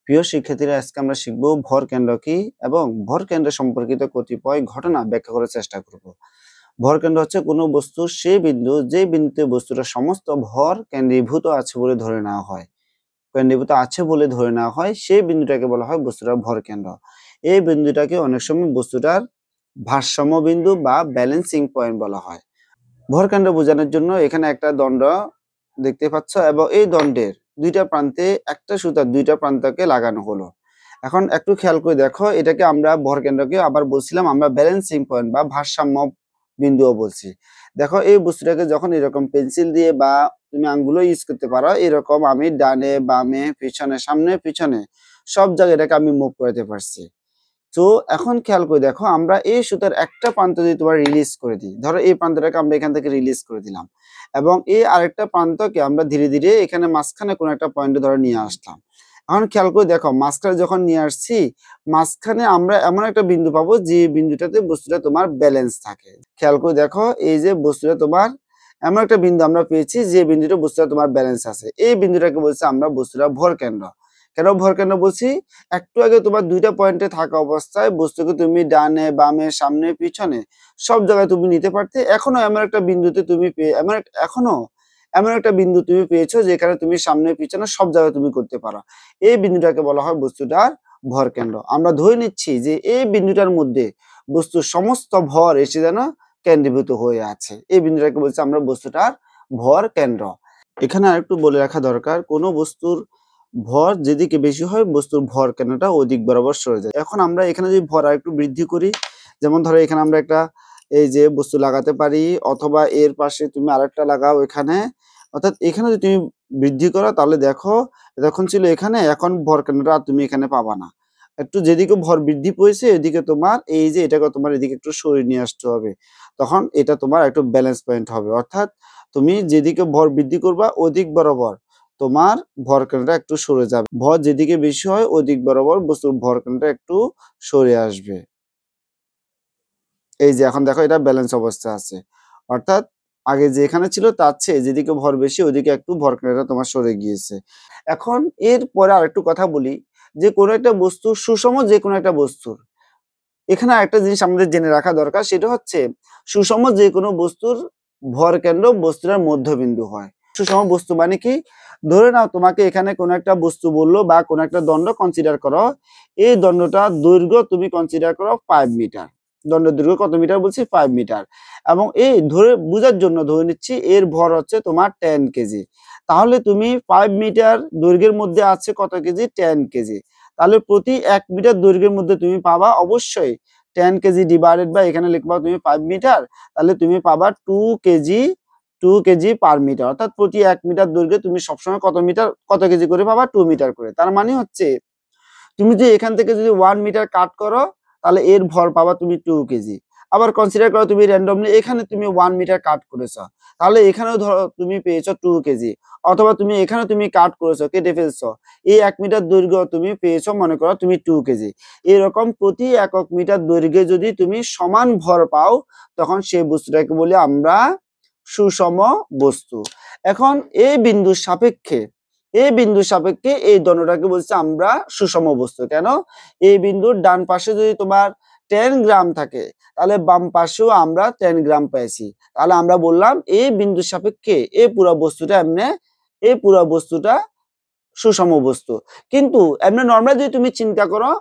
প্রিয় শিক্ষার্থীরা, আজকে আমরা শিখব ভর কেন্দ্র কি এবং ভর কেন্দ্র সম্পর্কিত কতিপয় ঘটনা ব্যাখ্যা করার চেষ্টা করব। ভর কেন্দ্র হচ্ছে কোনো বস্তুর সেই বিন্দু যে বিন্দুতে বস্তুটার সমস্ত ভর কেন্দ্রীভূত আছে বলে ধরে নেওয়া হয়। সেই বিন্দুটাকে বলা হয় বস্তুটার ভর কেন্দ্র। এই বিন্দুটাকে অনেক সময় বস্তুটার ভারসাম্য বিন্দু বা ব্যালেন্সিং পয়েন্ট বলা হয়। ভর কেন্দ্র বোঝানোর জন্য এখানে একটা দণ্ড দেখতে পাচ্ছ এবং এই দণ্ডের দুইটা প্রান্তে একটা সুতার দুইটা প্রান্তকে লাগানো হলো। এখন একটু খেয়াল করে দেখো, এটাকে আমরা ভর কেন্দ্রকে আবার বলছিলাম আমরা ব্যালেন্সিং পয়েন্ট বা ভারসাম্য বিন্দুও বলছি। দেখো, এই বস্তুটাকে যখন এরকম পেন্সিল দিয়ে বা তুমি আঙ্গুলও ইউজ করতে পারো, এরকম আমি ডানে বামে পিছনে সামনে পিছনে সব জায়গায় এটাকে আমি মুভ করতে পারছি। তো এখন খেয়াল করে দেখো, আমরা এই সুতার একটা প্রান্ত যদি তোমার রিলিজ করে দিই, ধরো এই প্রান্তটাকে আমরা এখান থেকে রিলিজ করে দিলাম এবং এই আরেকটা প্রান্তকে আমরা ধীরে ধীরে এখানে মাঝখানে কোনো একটা পয়েন্টে ধরে নিয়ে আসলাম। এখন খেয়াল করে দেখো, মাঝখানে যখন নিয়ে আসছি, মাঝখানে আমরা এমন একটা বিন্দু পাবো যে বিন্দুটাতে বস্তুটা তোমার ব্যালেন্স থাকে। খেয়াল করে দেখো, এই যে বস্তুটা তোমার এমন একটা বিন্দু আমরা পেয়েছি যে বিন্দুটা বস্তুটা তোমার ব্যালেন্স আছে, এই বিন্দুটাকে বলছে আমরা বস্তুটা ভর কেন্দ্র। কেন ভর কেন্দ্র বলছি? একটু আগে তোমার দুইটা পয়েন্টে থাকা অবস্থায় বস্তুকে তুমি ডানে বামে সামনে পিছনে সব জায়গায় তুমি নিতে পারতে। এখনো এমন একটা বিন্দুতে তুমি এমন একটা বিন্দু তুমি পেয়েছো যেখানে তুমি সামনে পিছনে সব জায়গায় তুমি করতে পারো। এই বিন্দুটাকে বলা হয় বস্তুটার ভর কেন্দ্র। আমরা ধরে নিচ্ছি যে এই বিন্দুটার মধ্যে বস্তুর সমস্ত ভর এসে যেন কেন্দ্রীভূত হয়ে আছে। এই বিন্দুটাকে বলছি আমরা বস্তুটার ভর কেন্দ্র। এখানে আরেকটু বলে রাখা দরকার, কোনো বস্তুর ভর যেদিকে বেশি হয় বস্তুর ভর কেন্দ্রটা ওদিক বরাবর সরে যায়। এখন আমরা এখানে যদি ভর আরেকটু বৃদ্ধি করি, যেমন ধরো এখানে আমরা একটা এই যে বস্তু লাগাতে পারি, অথবা এর পাশে তুমি আরেকটা লাগাও এখানে, অর্থাৎ এখানে যদি তুমি বৃদ্ধি করো তাহলে দেখো তখন ছিল এখানে, এখন ভর কেন্দ্রটা আর তুমি এখানে পাবা না। একটু যেদিকে ভর বৃদ্ধি পেয়েছে এদিকে তোমার এই যে এটাকে তোমার এদিকে একটু সরিয়ে নিয়ে আসতে হবে, তখন এটা তোমার একটু ব্যালেন্স পয়েন্ট হবে। অর্থাৎ তুমি যেদিকে ভর বৃদ্ধি করবা ওদিক বরাবর তোমার ভর কেন্দ্রটা একটু সরে যাবে। ভর যেদিকে বেশি হয় ওদিক বরাবর বস্তুর ভর কেন্দ্রটা একটু সরে আসবে। এই যে এখন দেখো এটা ব্যালেন্স অবস্থা আছে, অর্থাৎ আগে যেখানে ছিল তার চেয়ে যেদিকে ভর বেশি ওদিকে একটু ভর কেন্দ্রটা তোমার সরে গিয়েছে। এখন এর পরে আরেকটু কথা বলি, যে কোনো একটা বস্তু সুষম, যে কোনো একটা বস্তুর এখানে আরেকটা জিনিস আমাদের জেনে রাখা দরকার, সেটা হচ্ছে সুষম যে কোনো বস্তুর ভর কেন্দ্র বস্তুটার মধ্যবিন্দু হয়। সুষম বস্তু মানে কি? ধরে নাও তোমাকে এখানে কোনো একটা বস্তু বললো বা কোনো একটা দণ্ড কনসিডার করো, এই দণ্ডটার দৈর্ঘ্য তুমি কনসিডার করো 5 মিটার। দণ্ডের দৈর্ঘ্য কত মিটার বলছি? 5 মিটার। এবং এই ধরে বোঝার জন্য ধরে নিচ্ছি এর ভর হচ্ছে তোমার 10 কেজি। তাহলে তুমি 5 মিটার দৈর্ঘ্যের মধ্যে আছে কত কেজি? 10 কেজি। তাহলে প্রতি 1 মিটার দৈর্ঘ্যের মধ্যে তুমি পাবা অবশ্যই 10 কেজি ডিভাইডেড বাই এখানে লিখবা তুমি 5 মিটার, তাহলে তুমি পাবা 2 কেজি পার মিটার। অর্থাৎ প্রতি 1 মিটার দৈর্ঘ্যে তুমি সবসময় কত কেজি করে পাবা? 2 মিটার করে। তার মানে হচ্ছে তুমি যদি এখান থেকে যদি 1 মিটার কাট করো তাহলে এর ভর পাবা তুমি 2 কেজি। আবার কনসিডার করো তুমি র্যান্ডমলি এখানে তুমি 1 মিটার কাট করেছো, তাহলে এখানেও ধরো তুমি পেয়েছো 2 কেজি। অথবা তুমি এখানে তুমি কাট করেছো, কেটে ফেলছো, এই 1 মিটার দৈর্ঘ্য তুমি পেয়েছো মনে করো তুমি 2 কেজি। এরকম প্রতি একক মিটার দৈর্ঘ্যে যদি তুমি সমান ভর পাও তখন সেই বস্তুটাকে বলি আমরা সুষম বস্তু। এখন এই বিন্দুর সাপেক্ষে এই দণ্ডটাকে বলছি আমরা সুষম বস্তু। কেন? এই বিন্দুর ডান পাশে যদি তোমার 10 গ্রাম থাকে তাহলে বাম পাশেও আমরা 10 গ্রাম পেয়েছি, তাহলে আমরা বললাম এই বিন্দুর সাপেক্ষে এই পুরো বস্তুটা সুষম বস্তু। কিন্তু এমনি নর্মাল যদি তুমি চিন্তা করো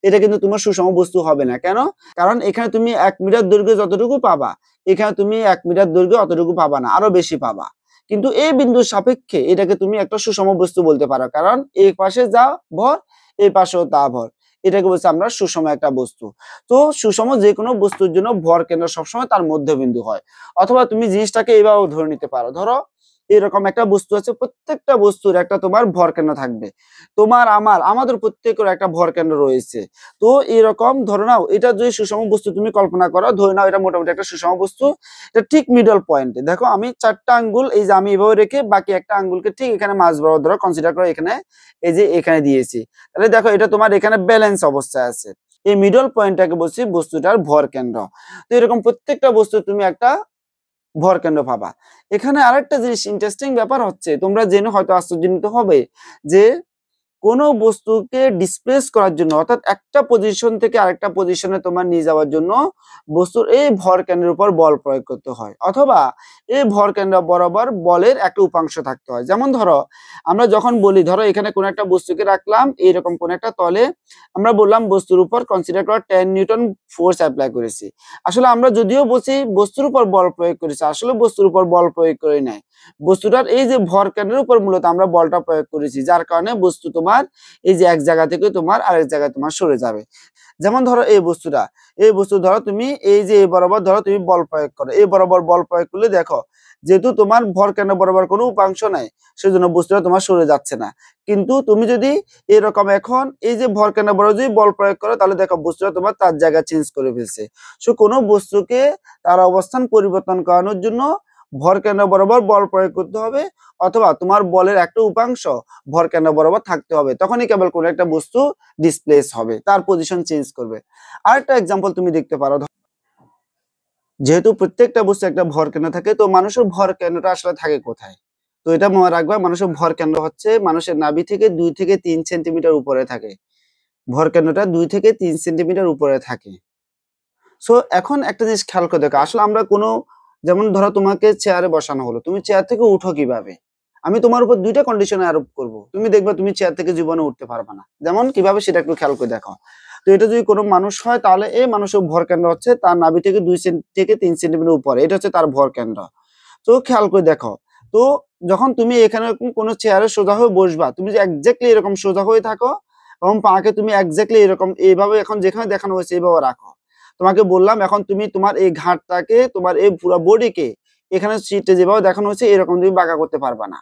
এটা কিন্তু তোমার সুষম বস্তু হবে না। কেন? কারণ এখানে তুমি 1 মিটার দৈর্ঘ্য যতটুকু পাবা এখানে তুমি 1 মিটার দৈর্ঘ্য অতটুকু পাবা না, আরো বেশি পাবা। কিন্তু এই বিন্দুর সাপেক্ষে এটাকে তুমি একটা সুষম বস্তু বলতে পারো, কারণ এই পাশে যা ভর এই পাশেও তা ভর। এটাকে বলছি আমরা সুষম একটা বস্তু। তো সুষম যে কোনো বস্তুর জন্য ভর কেন্দ্র সবসময় তার মধ্যবিন্দু হয়। অথবা তুমি জিনিসটাকে এইভাবে ধরে নিতে পারো, ধরো এরকম একটা বস্তু আছে, প্রত্যেকটা বস্তুর একটা তোমার ভর কেন্দ্র থাকবে। তোমার আমাদের প্রত্যেকের একটা ভর কেন্দ্র রয়েছে। তো এরকম ধরে নাও এটা যদি সুষম বস্তু তুমি কল্পনা করো, ধরে নাও এটা মোটামুটি একটা সুষম বস্তু, এটা ঠিক মিডল পয়েন্টে দেখো আমি 4টা আঙ্গুল এই যে আমি এভাবে রেখে বাকি একটা আঙ্গুলকে ঠিক এখানে মাঝ বরাবর ধরো কনসিডার করো, এখানে এই যে এখানে দিয়েছি, তাহলে দেখো এটা তোমার এখানে ব্যালেন্স অবস্থায় আছে। এই মিডল পয়েন্টটাকে বলছি বস্তুটার ভর কেন্দ্র। তো এরকম প্রত্যেকটা বস্তু তুমি একটা ভর কেন্দ্র পাবা। এখানে আরেকটা জিনিস ইন্টারেস্টিং ব্যাপার হচ্ছে, তোমরা জেনে হয়তো আশ্চর্যান্বিত হবে যে কোনো বস্তুকে ডিসপ্লেস করার জন্য অর্থাৎ একটা পজিশন থেকে আরেকটা পজিশনে তোমার নিয়ে যাওয়ার জন্য বস্তুর এই ভর কেন্দ্রের উপর বল প্রয়োগ করতে হয়, অথবা এই ভর কেন্দ্র বরাবর বলের একটা উপাংশ থাকতে হয়। যেমন ধরো আমরা যখন বলি, ধরো এখানে কোনো একটা বস্তুকে রাখলাম এইরকম কোন একটা তলে, আমরা বললাম বস্তুর উপর কনসিডার করা 10 নিউটন ফোর্স অ্যাপ্লাই করেছি। আসলে আমরা যদিও বলছি বস্তুর উপর বল প্রয়োগ করেছি, আসলে বস্তুর উপর বল প্রয়োগ করে নাই, বস্তুটার এই যে ভর কেন্দ্রের উপর মূলত আমরা বলটা প্রয়োগ করেছি, যার কারণে বস্তু তোমার এই যে এক জায়গা থেকে তোমার আরেক জায়গায় তোমার সরে যাবে। যেমন ধরো এই বস্তুটা, এই বস্তু ধরো তুমি এই যে এই বরাবর ধরো তুমি বল প্রয়োগ করো, এই বরাবর বল প্রয়োগ করলে দেখো যেহেতু তোমার ভর কেন্দ্র বরাবর কোনো উপাংশ নাই, সেজন্য বস্তুটা তোমার সরে যাচ্ছে না। কিন্তু তুমি যদি এরকম এখন এই যে ভর কেন্দ্র বরাবর যদি বল প্রয়োগ করো, তাহলে দেখো বস্তুটা তোমার তার জায়গা চেঞ্জ করে ফেলছে। সো কোনো বস্তুকে তার অবস্থান পরিবর্তন করানোর জন্য ভর কেন্দ্র বরাবর বল প্রয়োগ করতে হবে, অথবা তোমার বলের একটা উপাংশ ভর কেন্দ্র বরাবর থাকতে হবে, তখনই কেবল কোনো একটা বস্তু ডিসপ্লেস হবে, তার পজিশন চেঞ্জ করবে। আরেকটা এক্সাম্পল তুমি দেখতে পারো, যেহেতু প্রত্যেকটা বস্তু একটা ভর কেন্দ্র থাকে, তো মানুষের ভর কেন্দ্রটা আসলে থাকে কোথায়? তো এটা মনে রাখবা, মানুষের ভর কেন্দ্র হচ্ছে মানুষের নাভি থেকে 2 থেকে 3 সেন্টিমিটার উপরে থাকে। ভর কেন্দ্রটা 2 থেকে 3 সেন্টিমিটার উপরে থাকে। সো এখন একটা জিনিস খেয়াল করে দেখো, আসলে আমরা কোনো, যেমন ধরো তোমাকে চেয়ারে বসানো হলো, তুমি চেয়ার থেকে উঠো কিভাবে? আমি তোমার উপর দুইটা কন্ডিশনে আরোপ করব, তুমি দেখবে তুমি চেয়ার থেকে জীবনে উঠতে পারবে না। যেমন কিভাবে সেটা একটু খেয়াল করে দেখো। তো এটা যদি কোনো মানুষ হয়, তাহলে এই মানুষের ভর কেন্দ্র হচ্ছে তার নাভি থেকে 2 থেকে 3 সেন্টিমিটার উপরে, এটা হচ্ছে তার ভর কেন্দ্র। তো খেয়াল করে দেখো, তো যখন তুমি এখানে কোনো চেয়ারে সোজা হয়ে বসবা, তুমি যে এক্স্যাক্টলি এরকম সোজা হয়ে থাকো এবং পাকে তুমি এক্স্যাক্টলি এরকম এইভাবে এখন যেখানে দেখানো হয়েছে এইভাবে রাখো। তোমাকে বললাম এখন তুমি তোমার এই ঘাটটাকে, তোমার এই পুরো বডিকে এখানে সিটে যেভাবে দেখানো হয়েছে এরকম তুমি বাঁকা করতে পারবা না।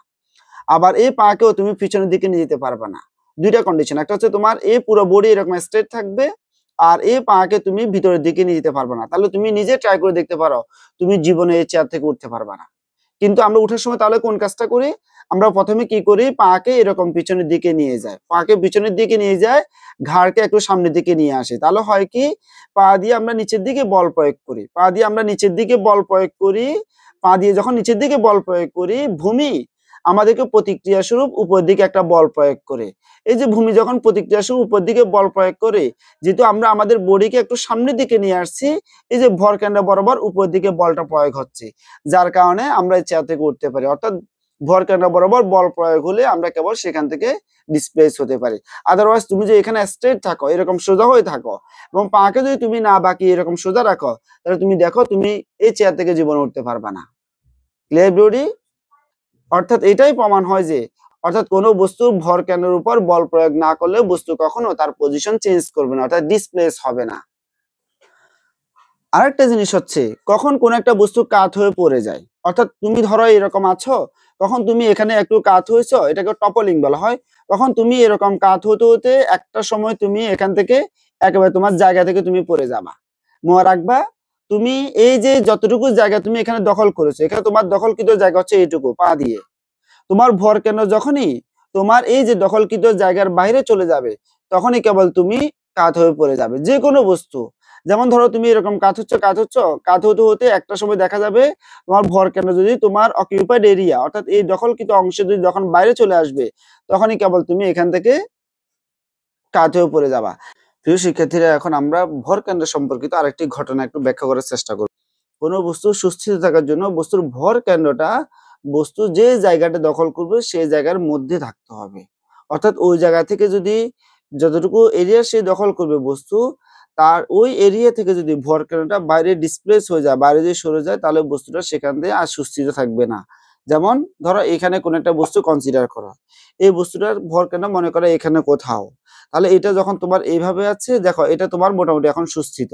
আবার এই পাকেও তুমি পিছনের দিকে নিয়ে যেতে পারবা না। দুইটা কন্ডিশন, একটা হচ্ছে তোমার এই পুরো বডি এরকম স্ট্রেট থাকবে, আর এই পাকে তুমি ভিতরের দিকে নিয়ে যেতে পারবা না। তাহলে তুমি নিজে ট্রাই করে দেখতে পারো, তুমি জীবনে এই চেয়ার থেকে উঠতে পারবা না। কিন্তু আমরা উঠার সময় তাহলে কোন কাজটা করি? আমরা প্রথমে কি করি? পাকে এরকম পিছনের দিকে নিয়ে যায়, পাকে পিছনের দিকে নিয়ে যায়, ঘাড়কে একটু সামনের দিকে নিয়ে আসে। তাহলে হয় কি, পা দিয়ে আমরা নিচের দিকে বল প্রয়োগ করি, পা দিয়ে আমরা নিচের দিকে বল প্রয়োগ করি, পা দিয়ে যখন নিচের দিকে বল প্রয়োগ করি, ভূমি আমাদেরকে প্রতিক্রিয়া স্বরূপ উপর দিকে একটা বল প্রয়োগ করে। এই যে ভূমি যখন প্রতিক্রিয়া স্বরূপ উপর দিকে বল প্রয়োগ করে, যেহেতু আমরা আমাদের বডিকে একটু সামনের দিকে নিয়ে আসছি, এই যে ভর কেন্দ্র বরাবর উপর দিকে বলটা প্রয়োগ হচ্ছে, যার কারণে আমরা এই চেয়ার থেকে উঠতে পারি। অর্থাৎ ভর কেন্দ্র বরাবর বল প্রয়োগ হলে আমরা কেবল সেখান থেকে ডিসপ্লেস হতে পারি। আদারওয়াইজ তুমি যে এখানে স্ট্রেট থাকো, এরকম সোজা হয়ে থাকো এবং পাকে যদি তুমি না বাকি এরকম সোজা রাখো, তাহলে তুমি দেখো তুমি এই চেয়ার থেকে জীবনে উঠতে পারবা না। Clear body? অর্থাৎ এটাই প্রমাণ হয় যে, অর্থাৎ কোনো বস্তুর ভর কেন্দ্রের উপর বল প্রয়োগ না করলে বস্তু কখনো তার পজিশন চেঞ্জ করবে না, অর্থাৎ ডিসপ্লেস হবে না। আরেকটা জিনিস হচ্ছে, কখন কোন একটা বস্তু কাত হয়ে পড়ে যায়, অর্থাৎ তুমি ধরো এরকম আছো, কখন তুমি এখানে একটু কাত হয়েছো, এটাকে টপলিং বলা হয়। কখন তুমি এরকম কাত হতে হতে একটা সময় তুমি এখান থেকে একেবারে তোমার জায়গা থেকে তুমি পড়ে যাবা। মনে রাখবা, তুমি এই যে যতটুকু জায়গা তুমি এখানে দখল করেছো, এখানে তোমার দখলকৃত জায়গা হচ্ছে এইটুকু পা দিয়ে, তোমার ভর কেন্দ্র যখনই তোমার এই যে দখলকৃত জায়গার বাইরে চলে যাবে, তখনই কেবল তুমি কাত হয়ে পড়ে যাবে। যে কোনো বস্তু, যেমন ধরো তুমি এরকম কাত হতে হতে একটা সময় দেখা যাবে তোমার ভর কেন্দ্র যদি তোমার অকিউপাইড এরিয়া অর্থাৎ এই দখলকৃত অংশে যদি যখন বাইরে চলে আসবে, তখনই কেবল তুমি এখান থেকে কাত হয়ে পড়ে যাবা। প্রিয় শিক্ষার্থীরা, এখন আমরা ভর কেন্দ্র সম্পর্কিত আরেকটি ঘটনা একটু ব্যাখ্যা করার চেষ্টা করব। কোনো বস্তু সুস্থিত থাকার জন্য বস্তুর ভর কেন্দ্রটা বস্তু যে জায়গাটা দখল করবে সেই জায়গার মধ্যে থাকতে হবে। অর্থাৎ ওই জায়গা থেকে যদি যতটুকু এরিয়া সে দখল করবে বস্তু, তার ওই এরিয়া থেকে যদি ভর কেন্দ্রটা বাইরে ডিসপ্লেস হয়ে যায়, বাইরে যদি সরে যায়, তাহলে বস্তুটা সেখান থেকে আর সুস্থিত থাকবে না। যেমন ধরো এখানে কোন একটা বস্তু কনসিডার করো, এই বস্তুটার ভর কেন্দ্র মনে করো এখানে কোথাও, তাহলে এটা যখন তোমার এইভাবে আছে, দেখো এটা তোমার মোটামুটি এখন সুস্থিত।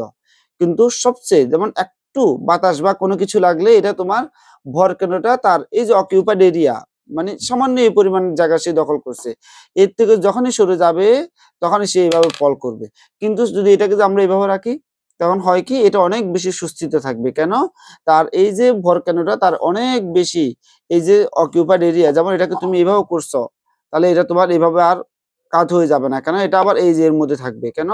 কিন্তু সবচেয়ে যেমন একটু বাতাস বা কোনো কিছু লাগলে এটা তোমার ভর কেন্দ্রটা তার এই যে অকিউপাইড এরিয়া, মানে সামান্য এই পরিমাণ জায়গা সে দখল করছে, এর থেকে যখনই সরে যাবে তখনই সে এইভাবে ফল করবে। কিন্তু যদি এটাকে যে আমরা এইভাবে রাখি, তখন হয় কি, এটা অনেক বেশি সুস্থিত থাকবে। কেন? তার এই যে ভর কেন্দ্রটা তার অনেক বেশি এই যে অকিউপাইড এরিয়া, যেমন এটাকে তুমি এইভাবে করছো, তাহলে এটা তোমার এইভাবে আর কাত হয়ে যাবে না। কেন? এটা আবার এই যে এর মধ্যে থাকবে। কেন?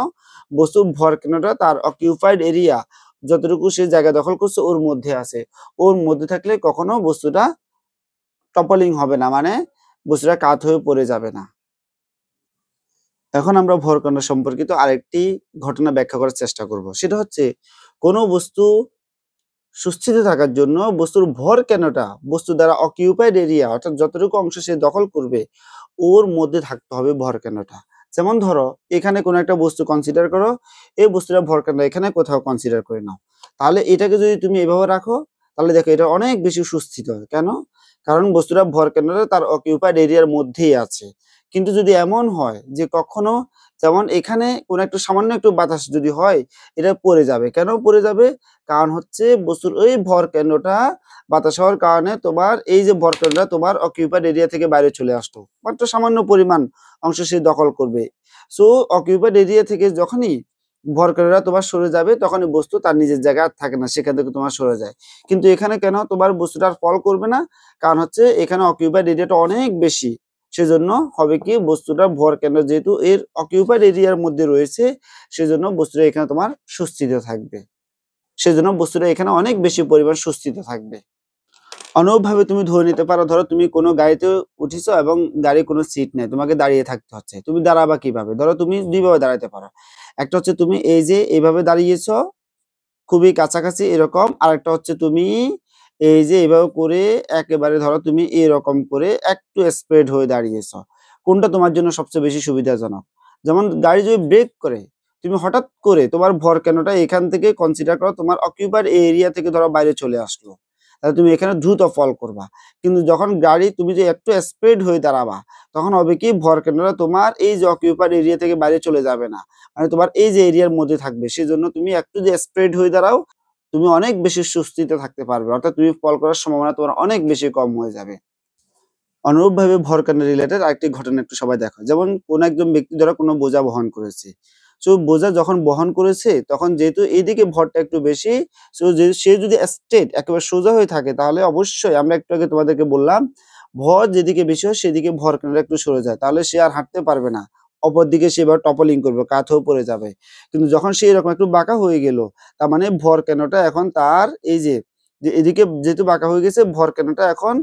বস্তুর ভর কেন্দ্রটা তার অকিউপাইড এরিয়া যতটুকু সে জায়গা দখল করছে ওর মধ্যে আছে, ওর মধ্যে থাকলে কখনো বস্তুটা টপলিং হবে না, মানে বস্তুটা কাত হয়ে পড়ে যাবে না। এখন আমরা ভরকেন্দ্র সম্পর্কিত আরেকটি ঘটনা ব্যাখ্যা করার চেষ্টা করব। সেটা হচ্ছে কোনো বস্তু সুস্থিত থাকার জন্য বস্তুর ভর কেন্দ্রটা বস্তু দ্বারা অকিউপাইড এরিয়া অর্থাৎ যতটুকু অংশ সে দখল করবে ওর মধ্যে থাকতে হবে ভর কেন্দ্রটা। যেমন ধরো এখানে কোনো একটা বস্তু কনসিডার করো, এই বস্তুটা ভর কেন্দ্র এখানে কোথাও কনসিডার করে নাও। তাহলে এটাকে যদি তুমি এভাবে রাখো তাহলে দেখো এটা অনেক বেশি সুস্থিত। কেন? কারণ বস্তুটা ভর কেন্দ্রটা তার অকিউপাইড এরিয়ার মধ্যেই আছে। কিন্তু যদি এমন হয় যে কখনো, যেমন এখানে কোনো একটু সামান্য একটু বাতাস যদি হয় এটা পড়ে যাবে। কেন পড়ে যাবে? কারণ হচ্ছে বস্তুর ওই ভর কেন্দ্রটা বাতাস হওয়ার কারণে তোমার এই যে ভর কেন্দ্রটা তোমার অকিউপাইড এরিয়া থেকে বাইরে চলে আসলো, মাত্র সামান্য পরিমাণ অংশ সে দখল করবে। সো অকিউপাইড এরিয়া থেকে যখনই ভর কেন্দ্রটা তোমার সরে যাবে তখনই বস্তু তার নিজের জায়গায় আর থাকে না, সেখান থেকে তোমার সরে যায়। কিন্তু এখানে কেন তোমার বস্তুটা আর ফল করবে না? কারণ হচ্ছে এখানে অকিউপাইড এরিয়াটা অনেক বেশি। সেজন্য হবে কি বস্তুটার ভর কেন্দ্র যেহেতু এর অকিউপাইড এরিয়ার মধ্যে রয়েছে সেজন্য বস্তুটা এখানে তোমার সুস্থিত থাকবে। সেজন্য বস্তুটা এখানে অনেক বেশি পরিমাণ সুস্থিত থাকবে। অনুরূপভাবে তুমি ধরে নিতে পারো, ধরো তুমি কোনো গাড়িতে উঠিছো এবং গাড়ির কোনো সিট নেই, তোমাকে দাঁড়িয়ে থাকতে হচ্ছে। তুমি দাঁড়াবা কিভাবে? ধরো তুমি দুইভাবে দাঁড়াতে পারো। একটা হচ্ছে তুমি এই যে এইভাবে দাঁড়িয়েছো খুবই কাছাকাছি এরকম, আরেকটা হচ্ছে তুমি এই যে এইভাবে করে একেবারে ধরো তুমি এরকম করে একটু স্প্রেড হয়ে দাঁড়িয়েছো। কোনটা তোমার জন্য সবচেয়ে বেশি সুবিধাজনক? যেমন গাড়ি যদি ব্রেক করে তুমি হঠাৎ করে তোমার ভর কেন্দ্রটা এখান থেকে কনসিডার করো তোমার অকিউপাইড এরিয়া থেকে ধরো বাইরে চলে আসলো, তাহলে তুমি এখানে দ্রুত ফল করবা। কিন্তু যখন গাড়ি তুমি যে একটু স্প্রেড হয়ে দাঁড়াবা তখন হবে কি ভর কেন্দ্রটা তোমার এই যে অকিউপাইড এরিয়া থেকে বাইরে চলে যাবে না, মানে তোমার এই যে এরিয়ার মধ্যে থাকবে। সেজন্য তুমি একটু যে স্প্রেড হয়ে দাঁড়াও তুমি অনেক বেশি সুস্থিতে থাকতে পারবে, অর্থাৎ তুমি ফল করার সম্ভাবনা তোমার অনেক বেশি কম হয়ে যাবে। অনুরূপভাবে ভর কেন্দ্র রিলেটেড আরেকটি ঘটনা একটু সবাই দেখো। যেমন কোন একজন ব্যক্তি ধরো কোনো বোঝা বহন করেছে। সো বোঝা যখন বহন করেছে তখন যেহেতু এইদিকে ভরটা একটু বেশি, সো সে যদি স্ট্রেট একেবারে সোজা হয়ে থাকে তাহলে অবশ্যই আমরা একটু আগে তোমাদেরকে বললাম ভর যেদিকে বেশি হয় সেদিকে ভর কেন্দ্র একটু সরে যায়, তাহলে সে আর হাঁটতে পারবে না। অপরদিকে সে এবার টপলিং করবে, কাত হয়ে পড়ে যাবে। কিন্তু যখন সে এরকম একটু বাঁকা হয়ে গেল তার মানে ভর কেন্দ্রটা এখন তার এই যে এদিকে যেহেতু বাঁকা হয়ে গেছে ভর কেন্দ্রটা এখন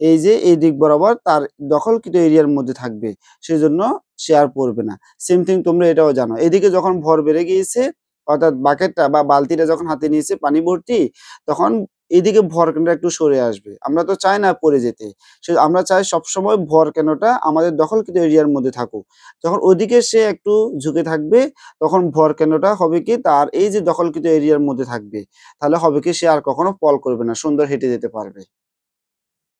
এই যে এই দিক বরাবর তার দখলকৃত এরিয়ার মধ্যে থাকবে, সেজন্য সে আর পড়বে না। সেম থিং তোমরা এটাও জানো, এদিকে যখন ভর বেড়ে গিয়েছে অর্থাৎ বাকেটটা বা বালতিটা যখন হাতে নিয়েছে পানি ভর্তি তখন এদিকে ভর কেন্দ্র একটু সরে আসবে। আমরা তো চাই না পড়ে যেতে, সে আমরা চাই সবসময় ভর কেন্দ্রটা আমাদের দখলকৃত এরিয়ার মধ্যে থাকুক। যখন ওদিকে সে একটু ঝুঁকে থাকবে তখন ভর কেন্দ্রটা হবে কি তার এই যে দখলকৃত এরিয়ার মধ্যে থাকবে, তাহলে হবে কি সে আর কখনো ফল করবে না, সুন্দর হেঁটে যেতে পারবে।